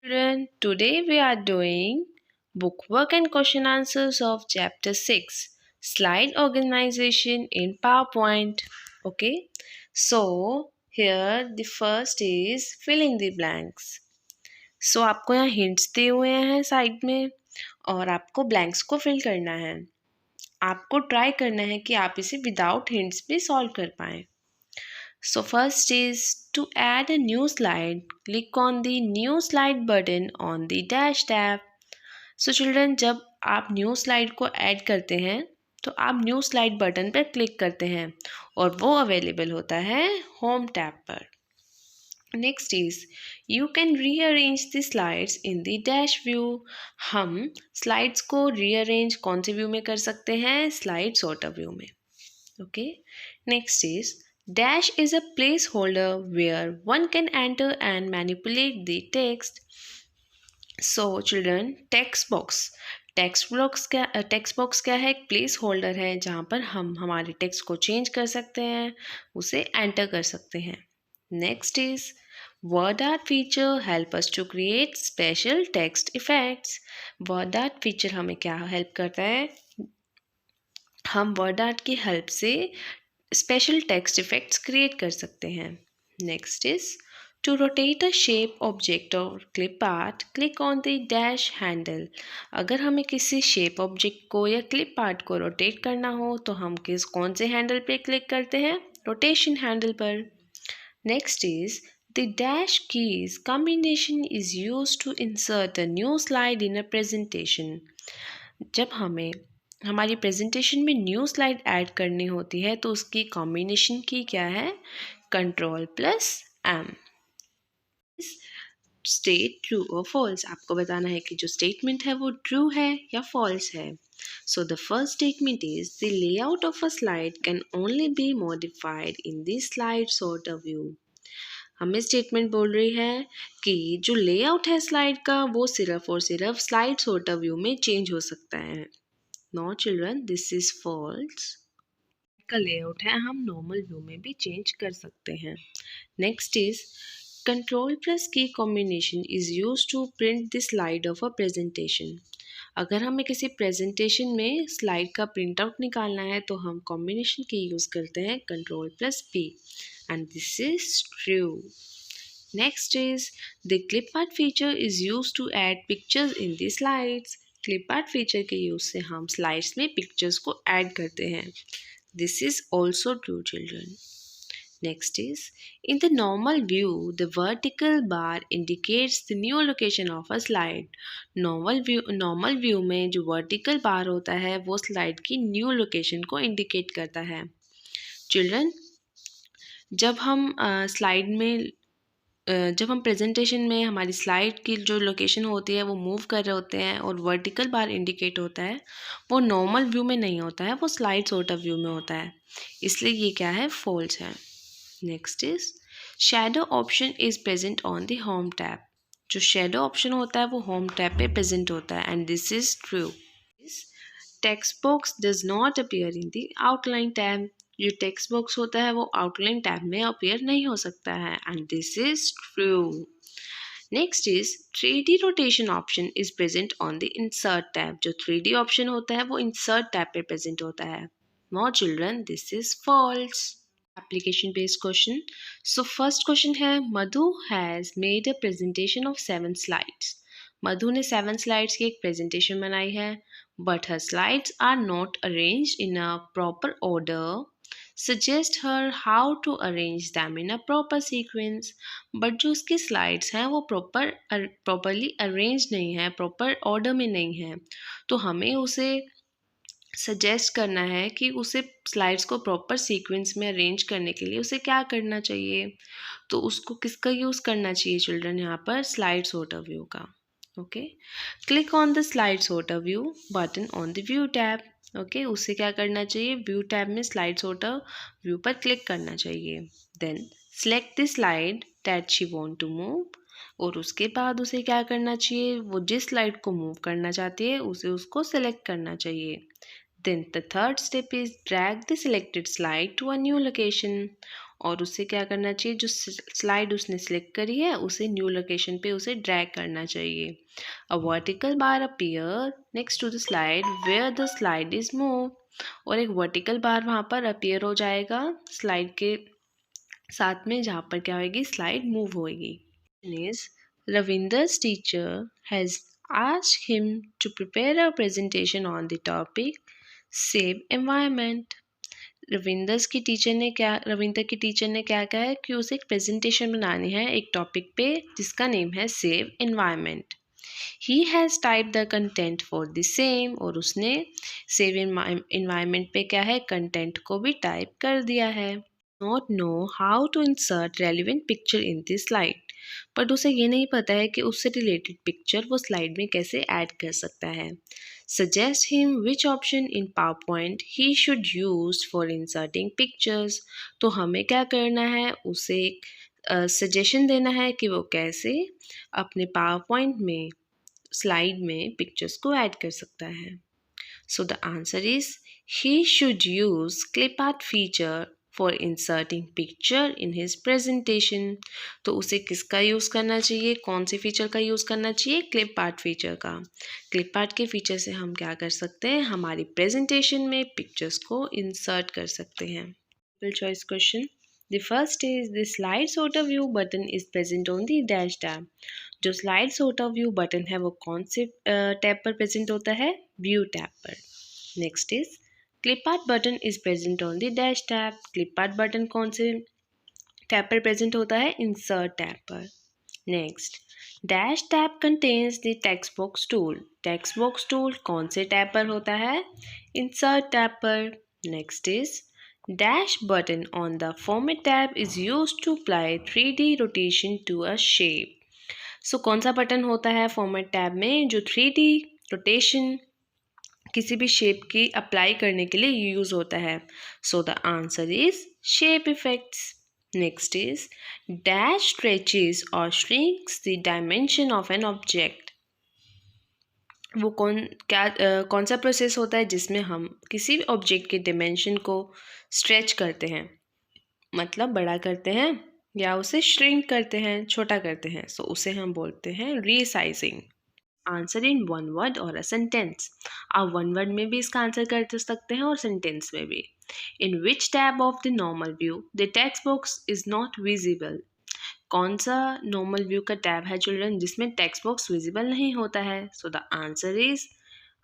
Children, today we are doing bookwork and question answers of chapter 6 slide organization in PowerPoint. Okay, so here the first is fill in the blanks. So आपको यहाँ hints दिए हुए हैं side में और आपको blanks को fill करना है. आपको ट्राई करना है कि आप इसे विदाउट हिंट्स भी सॉल्व कर पाएं. So first is to add a new slide, click on the new slide button on the dash tab. So children, जब आप न्यू स्लाइड को ऐड करते हैं तो आप न्यू स्लाइड बटन पर क्लिक करते हैं और वो अवेलेबल होता है होम टैब पर. Next is you can rearrange the slides in the dash view. हम स्लाइड्स को रीअरेंज कौन से व्यू में कर सकते हैं? स्लाइड सॉर्टर व्यू में. Okay, next is dash is a placeholder where one can enter and manipulate the text. So children, text box क्या है? एक प्लेस होल्डर है जहाँ पर हम हमारे टेक्स्ट को चेंज कर सकते हैं, उसे एंटर कर सकते हैं. Next is word art feature help us to create special text effects. Word art feature हमें क्या हेल्प करता है? हम वर्ड आर्ट की हेल्प से स्पेशल टेक्स्ट इफेक्ट्स क्रिएट कर सकते हैं. Next is to rotate a shape object or clip art, click on the dash handle. अगर हमें किसी शेप ऑब्जेक्ट को या क्लिप आर्ट को रोटेट करना हो तो हम कौन से हैंडल पे क्लिक करते हैं? रोटेशन हैंडल पर. Next is the dash keys combination is used to insert a new slide in a presentation. जब हमें हमारी प्रेजेंटेशन में न्यू स्लाइड ऐड करनी होती है तो उसकी कॉम्बिनेशन की क्या है? Ctrl+M. स्टेट ट्रू और फॉल्स. आपको बताना है कि जो स्टेटमेंट है वो ट्रू है या फॉल्स है. So the first statement is the layout of a slide can only be modified in the slide sorter view. हमें स्टेटमेंट बोल रही है कि जो लेआउट है स्लाइड का वो सिर्फ और सिर्फ स्लाइड सॉर्टर व्यू में चेंज हो सकता है. No children, this is false. का लेआउट है हम नॉर्मल व्यू में भी चेंज कर सकते हैं. Next is Ctrl+ key combination is use to print the slide of a presentation. अगर हमें किसी प्रेजेंटेशन में स्लाइड का प्रिंट आउट निकालना है तो हम कॉम्बिनेशन की यूज करते हैं Ctrl+P and this is true. Next is the clip art feature is used to add pictures in the slides. Clip art feature के यूज से हम slides में pictures को add करते हैं. This is also true, children. Next is in the normal view, the vertical bar indicates the new location of a slide. Normal view में जो vertical bar होता है वो slide की new location को indicate करता है. Children, जब हम slide में जब हम प्रेजेंटेशन में हमारी स्लाइड की जो लोकेशन होती है वो मूव कर रहे होते हैं और वर्टिकल बार इंडिकेट होता है, वो नॉर्मल व्यू में नहीं होता है, वो स्लाइड सॉर्टर व्यू में होता है. इसलिए ये क्या है? फॉल्स है. Next is shadow option is present on the home tab. जो शैडो ऑप्शन होता है वो होम टैब पे प्रेजेंट होता है and this is true. Text box does not appear in the outline tab. जो टेक्स्ट बॉक्स होता है वो आउटलाइन टैब में अपीयर नहीं हो सकता है and this is true. Next is 3D rotation option is present on the insert tab. जो 3D ऑप्शन होता है वो इंसर्ट टैब पे प्रेजेंट होता है. No children, this is false. Application based question. So first question है Madhu has made a presentation of 7 slides. Madhu ने 7 slides की एक प्रेजेंटेशन बनाई है but her slides are not arranged in a proper order. Suggest her how to arrange them in a proper sequence. But जो उसकी slides हैं वो properly arranged नहीं है, proper order में नहीं है, तो हमें उसे सजेस्ट करना है कि उसे स्लाइड्स को प्रॉपर सीक्वेंस में अरेंज करने के लिए उसे क्या करना चाहिए. तो उसको किसका यूज़ करना चाहिए चिल्ड्रन? यहाँ पर स्लाइड सॉर्टर व्यू का. Okay, click on the slide sorter view button on the view tab. Okay, उसे क्या करना चाहिए? व्यू टैब में स्लाइड सॉर्टर व्यू पर क्लिक करना चाहिए. Then select the slide that she want to move. और उसके बाद उसे क्या करना चाहिए? वो जिस स्लाइड को मूव करना चाहती है उसे उसको सेलेक्ट करना चाहिए. Then the third step is drag the selected slide to a new location. और उसे क्या करना चाहिए, जो स्लाइड उसने सिलेक्ट करी है उसे न्यू लोकेशन पे उसे ड्रैग करना चाहिए। A vertical bar appear next to the slide where the slide is move, और एक वर्टिकल बार वहाँ पर अपीयर हो जाएगा स्लाइड के साथ में जहाँ पर क्या होगी, स्लाइड मूव होगी। Ravinder's teacher has asked him to prepare a presentation on the topic Save Environment. Ravinder की टीचर ने क्या कहा है कि उसे एक प्रेजेंटेशन बनानी है एक टॉपिक पे जिसका नेम है save environment. He has type the content for the same, और उसने सेव एनवायरनमेंट पे क्या है, कंटेंट को भी टाइप कर दिया है। Not know how to insert relevant picture in this slide, but उसे ये नहीं पता है कि उससे रिलेटेड पिक्चर वो स्लाइड में कैसे ऐड कर सकता है। Suggest him which option in power point he should use for inserting pictures, तो हमें क्या करना है, उसे एक सजेशन देना है कि वो कैसे अपने पावर पॉइंट में स्लाइड में पिक्चर्स को ऐड कर सकता है। So the answer is he should use clip art feature for inserting picture in his presentation. तो उसे किसका यूज़ करना चाहिए, कौन से फीचर का यूज़ करना चाहिए, क्लिप आर्ट फीचर का। क्लिप आर्ट के फीचर से हम क्या कर सकते हैं, हमारी प्रेजेंटेशन में पिक्चर्स को इंसर्ट कर सकते हैं। Multiple choice question. The first is the slides overview button is present on the dash tab. जो स्लाइड्स ओवरव्यू बटन है वो कौन से टैब पर प्रेजेंट होता है, व्यू टैब पर। Next is clip art button is present on the dash tab. Clip art button कौन से टैब पर प्रेजेंट होता है, इंसर्ट टैब पर। Next dash tab contains the text box tool. Text box tool कौन से tab पर होता है, इंसर्ट टैब पर। Next is dash button on the format tab is used to apply 3D rotation to a shape. So कौन सा button होता है फॉर्मेट टैब में जो 3D रोटेशन किसी भी शेप की अप्लाई करने के लिए यूज़ होता है। So the answer is shape effects. Next is dash stretches और shrinks the dimension of an object. वो कौन सा प्रोसेस होता है जिसमें हम किसी भी ऑब्जेक्ट के डायमेंशन को स्ट्रेच करते हैं, मतलब बड़ा करते हैं या उसे श्रिंक करते हैं, छोटा करते हैं, सो उसे हम बोलते हैं resizing. Answer in one word और अ सेंटेंस। आप वन वर्ड में भी इसका आंसर कर सकते हैं और सेंटेंस में भी। In which tab of the normal view the text box is not visible. कौन सा नॉर्मल व्यू का टैब है चिल्ड्रन जिसमें टेक्स्ट बॉक्स विजिबल नहीं होता है, so the answer is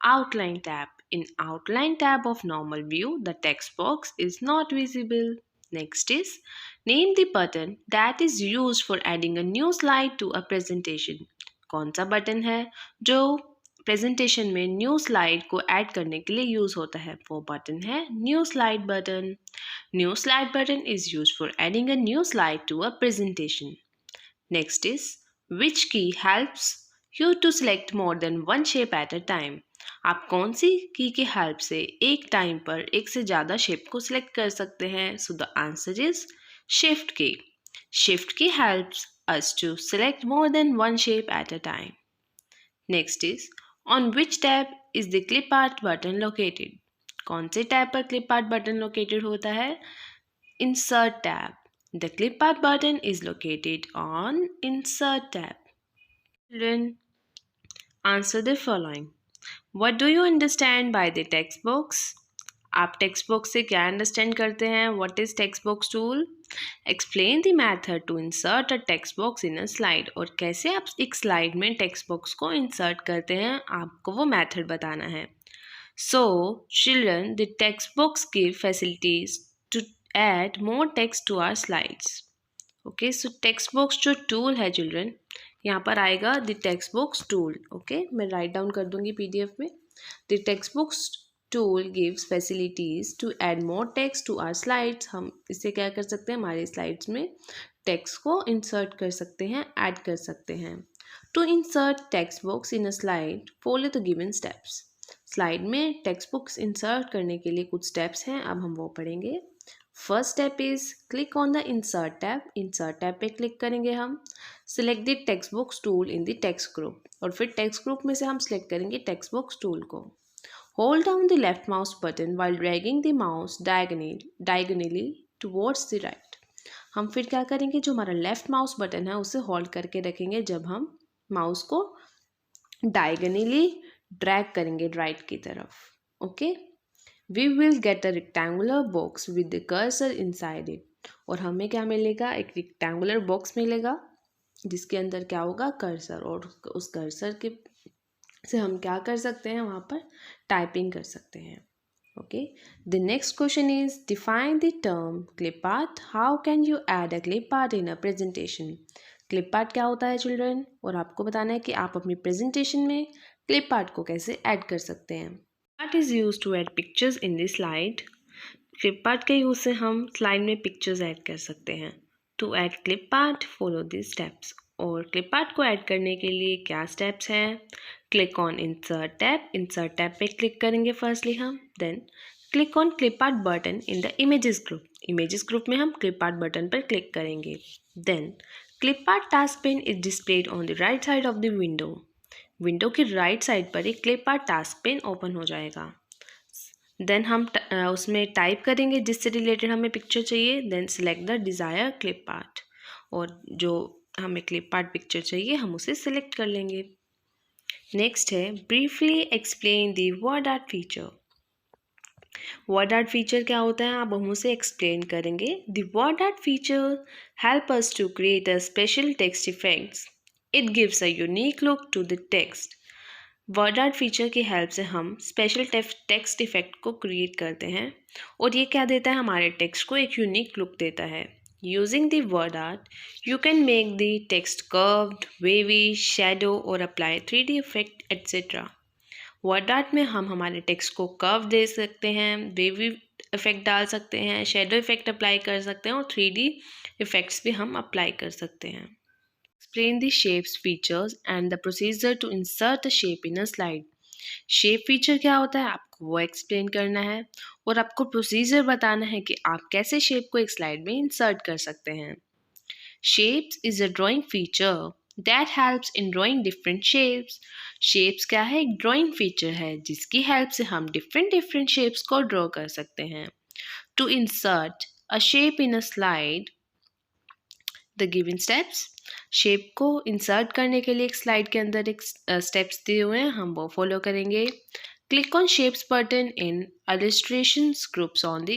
outline tab. In outline tab of normal view, the text box is not visible. Next is name the button that is used for adding a new slide to a presentation. कौन सा button है जो presentation में new slide को add करने के लिए use होता है, वो बटन है new slide button. New slide button is use for adding a new slide to a presentation. Next is which key helps you to select more than one shape at a time. आप कौन सी की help से एक time पर एक से ज़्यादा shape को सिलेक्ट कर सकते हैं, सो द आंसर इज शिफ्ट की। शिफ्ट की helps us to select more than one shape at a time. Next is on which tab is the clip art button located? कौन से टैब पर clip art button located होता है, insert tab. The clip art button is located on insert tab. Children, answer the following. What do you understand by the text box? आप text box से क्या understand करते हैं, what is text box tool? Explain the method to insert a text box in a slide, और कैसे आप एक slide में टेक्स्ट बॉक्स को इंसर्ट करते हैं, आपको वो मेथड बताना है। So children, the text box give facilities to add more text to our slides. Okay, so text box जो टूल है चिल्ड्रन, यहाँ पर आएगा the text box tool. Okay, मैं राइट डाउन कर दूंगी PDF में। The text box tool gives facilities to add more text to our slides. हम इससे क्या कर सकते हैं, हमारे स्लाइड्स में टेक्स्ट को इंसर्ट कर सकते हैं, ऐड कर सकते हैं। To insert text box in a slide follow the given steps. Slide में टेक्स्ट बॉक्स इंसर्ट करने के लिए कुछ स्टेप्स हैं, अब हम वो पढ़ेंगे। First step is click on the insert tab. Insert tab पे क्लिक करेंगे हम। Select the text box tool in the text group, और फिर टेक्स्ट ग्रुप में से हम सिलेक्ट करेंगे टेक्स्ट बॉक्स टूल को। Hold down the left mouse button while dragging the mouse diagonally towards the right. हम फिर क्या करेंगे, जो हमारा लेफ्ट माउस बटन है उसे होल्ड करके रखेंगे जब हम माउस को डायगोनली ड्रैग करेंगे राइट की तरफ. Okay, we will get a rectangular box with the cursor inside it. और हमें क्या मिलेगा, एक रेक्टेंगुलर बॉक्स मिलेगा जिसके अंदर क्या होगा, कर्सर. और उस कर्सर के से हम क्या कर सकते हैं, वहाँ पर टाइपिंग कर सकते हैं. Okay, the next question is define the term clip art. How can you add a clip art in a presentation. Clip art क्या होता है चिल्ड्रन, और आपको बताना है कि आप अपनी प्रेजेंटेशन में क्लिप आर्ट को कैसे ऐड कर सकते हैं. Art is use to add pictures in this slide. Clip art के यूज से हम स्लाइड में पिक्चर्स ऐड कर सकते हैं. To add clip art follow this steps. और क्लिप आर्ट को ऐड करने के लिए क्या स्टेप्स हैं, click on insert tab. Insert tab पे क्लिक करेंगे फर्स्टली हम. Then click on clip art button in the images group. Images group में हम क्लिप आर्ट बटन पर क्लिक करेंगे. Then clip art task pane is displayed on the right side of the window. Window की right side पर एक clip art task pane open हो जाएगा. Then हम उसमें टाइप करेंगे जिससे रिलेटेड हमें पिक्चर चाहिए. Then select the desire clip art. और जो हमें क्लिप आर्ट पिक्चर चाहिए हम उसे सिलेक्ट कर लेंगे. नेक्स्ट है briefly explain the word art feature. Word art feature क्या होता है, आप हम उसे एक्सप्लेन करेंगे. The word art feature help us to create a special text effects. It gives a unique look to the text. Word art feature की help से हम स्पेशल टेक्स्ट इफेक्ट को क्रिएट करते हैं और ये क्या देता है, हमारे टेक्स्ट को एक यूनिक लुक देता है. Using the word art you can make the text curved, wavy, shadow और apply 3D effect etcetera. Word art में हम हमारे टेक्स्ट को कर्व दे सकते हैं, वेवी इफेक्ट डाल सकते हैं, शैडो इफेक्ट अप्लाई कर सकते हैं और 3D इफेक्ट्स भी हम अप्लाई कर सकते हैं. Explain the shapes features and the procedure to insert a shape in a slide. Shape feature क्या होता है आपको वो एक्सप्लेन करना है और आपको प्रोसीजर बताना है कि आप कैसे शेप को एक स्लाइड में इंसर्ट कर सकते हैं. Shapes is a drawing feature that helps in drawing different shapes. Shapes क्या है, एक ड्राइंग फीचर है जिसकी हेल्प से हम डिफरेंट शेप्स को ड्रॉ कर सकते हैं. To insert a shape in a slide the given steps. Shape को इंसर्ट करने के लिए एक स्लाइड के अंदर एक स्टेप्स दिए हुए हैं, हम वो फॉलो करेंगे. Click on shapes button in illustrations groups on the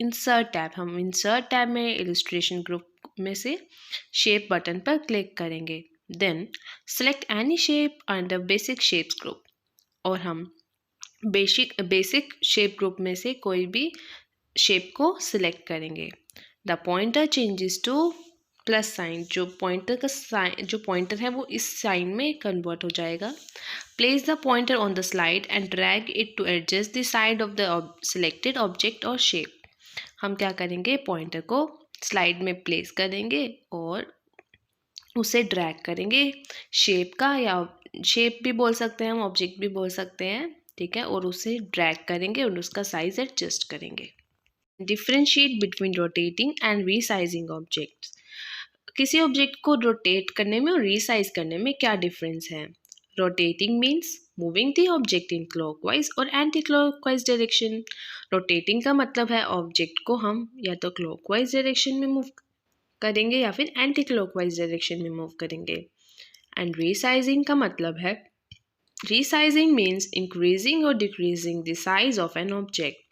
insert tab. हम इंसर्ट टैब में इलस्ट्रेशन ग्रुप में से शेप बटन पर क्लिक करेंगे. Then select any shape under basic shapes group. और हम बेसिक शेप ग्रुप में से कोई भी शेप को सिलेक्ट करेंगे. The pointer changes to plus sign. जो पॉइंटर है वो इस साइन में कन्वर्ट हो जाएगा. Place the pointer on the slide and drag it to adjust the side of the selected object और शेप. हम क्या करेंगे, पॉइंटर को स्लाइड में प्लेस करेंगे और उसे ड्रैग करेंगे शेप का, या शेप भी बोल सकते हैं हम, ऑब्जेक्ट भी बोल सकते हैं, ठीक है. और उसे ड्रैग करेंगे और उसका साइज एडजस्ट करेंगे. Differentiate between rotating and resizing objects. किसी ऑब्जेक्ट को रोटेट करने में और रीसाइज करने में क्या डिफरेंस है. Rotating means moving the object in clockwise और एंटी क्लॉकवाइज डायरेक्शन. रोटेटिंग का मतलब है ऑब्जेक्ट को हम या तो क्लॉकवाइज डायरेक्शन में मूव करेंगे या फिर एंटी क्लॉकवाइज डायरेक्शन में मूव करेंगे. एंड रीसाइजिंग का मतलब है, रीसाइजिंग मीन्स इंक्रीजिंग और decreasing the size of an object.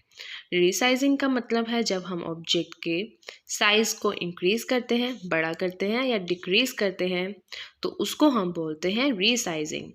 Resizing का मतलब है जब हम ऑब्जेक्ट के साइज को इंक्रीज करते हैं, बड़ा करते हैं या डिक्रीज करते हैं तो उसको हम बोलते हैं रीसाइजिंग.